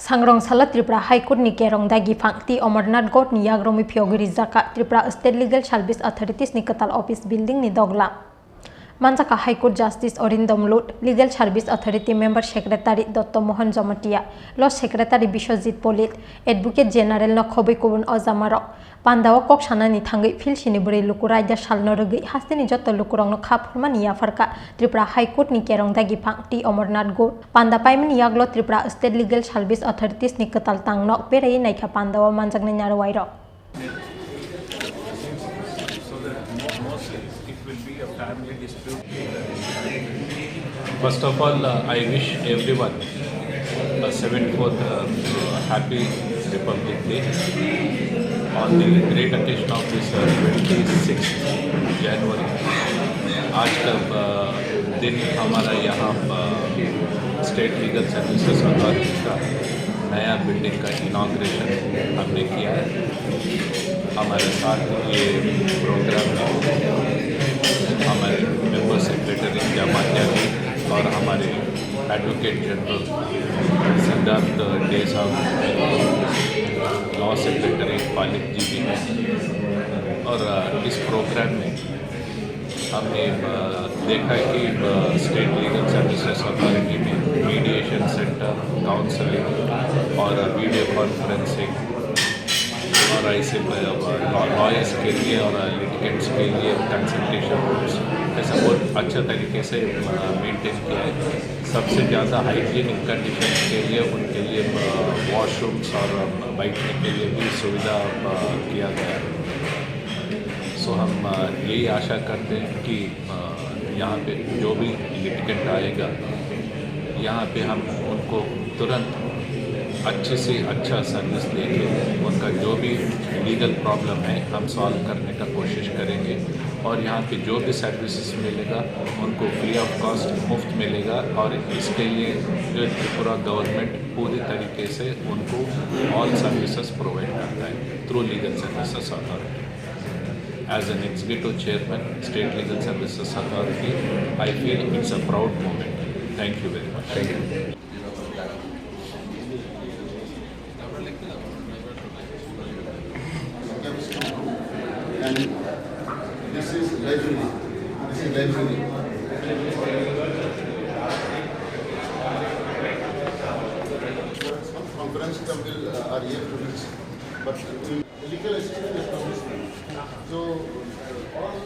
Sangrong Sala Tripura High Court ni kerong dagi fangti Amarnath God ni yagromi Phiyogwi Rwjakha Tripura State Legal Service Authorities ni Kwtal Office Buildingni Duglam. Manjaka High Court Justice Orindom Lut, Legal Service Authority Member Secretary Dr. Mohan Jamatia, Law Secretary Bishojit Polit, Advocate General no Khobai Kubun Ozamarok, Pandawa Kok Sanani Thangai Phil Siniburi Lukurai da Salno Rugi, Hastini Joto Lukurong no Khapurmani Yafarka, Tripura High Court ni kerong dagi fangti Amarnath God, Panda Paiman Yaglo Tripura State Legal Service Authorities ni Kwtal Tangnok Perai Naika Pandawa Manjak Nyarwairo. Family dispute. First of all, I wish everyone a 74th happy Republic Day on the great occasion of this 26th January. आज का दिन हमारा यहाँ state legal services authority का नया building का inauguration हमने किया है। हमारे साथ ये प्रोग्राम हमारे मेंबर सेक्रेटरी जमातिया जी और हमारे एडवोकेट जनरल सिद्धार्थ डे साहब, लॉ सेक्रेटरी पालिक जी भी हैं। और इस प्रोग्राम में हमने देखा कि स्टेट लीगल सर्विसेज अथॉरिटी में मीडिएशन सेंटर, काउंसलिंग और वीडियो कॉन्फ्रेंसिंग और ऐसे लॉयर्स के लिए और लिटिगेंट्स के लिए कंसल्टेशन रूम्स ऐसा बहुत अच्छा तरीके से मेंटेन किया है। सबसे ज़्यादा हाइजीनिक कंडीशन के लिए उनके लिए वॉशरूम्स और बैठने के लिए भी सुविधा किया गया है। सो हम यही आशा करते हैं कि यहाँ पे जो भी लिटिगेंट आएगा यहाँ पे हम उनको तुरंत अच्छे से अच्छा सर्विस देके उनका जो भी लीगल प्रॉब्लम है हम सॉल्व करने का कोशिश करेंगे। और यहाँ पे जो भी सर्विसेज मिलेगा उनको फ्री ऑफ कॉस्ट मुफ्त मिलेगा। और इसके लिए जो त्रिपुरा गवर्नमेंट पूरी तरीके से उनको ऑल सर्विसेज प्रोवाइड करता है through legal services authority. As an executive chairman, State Legal Services Authority, I feel it's a proud moment. Thank you very much. Thank you. And this is library. Some conference will are here to this, but legal assistance is from this. So all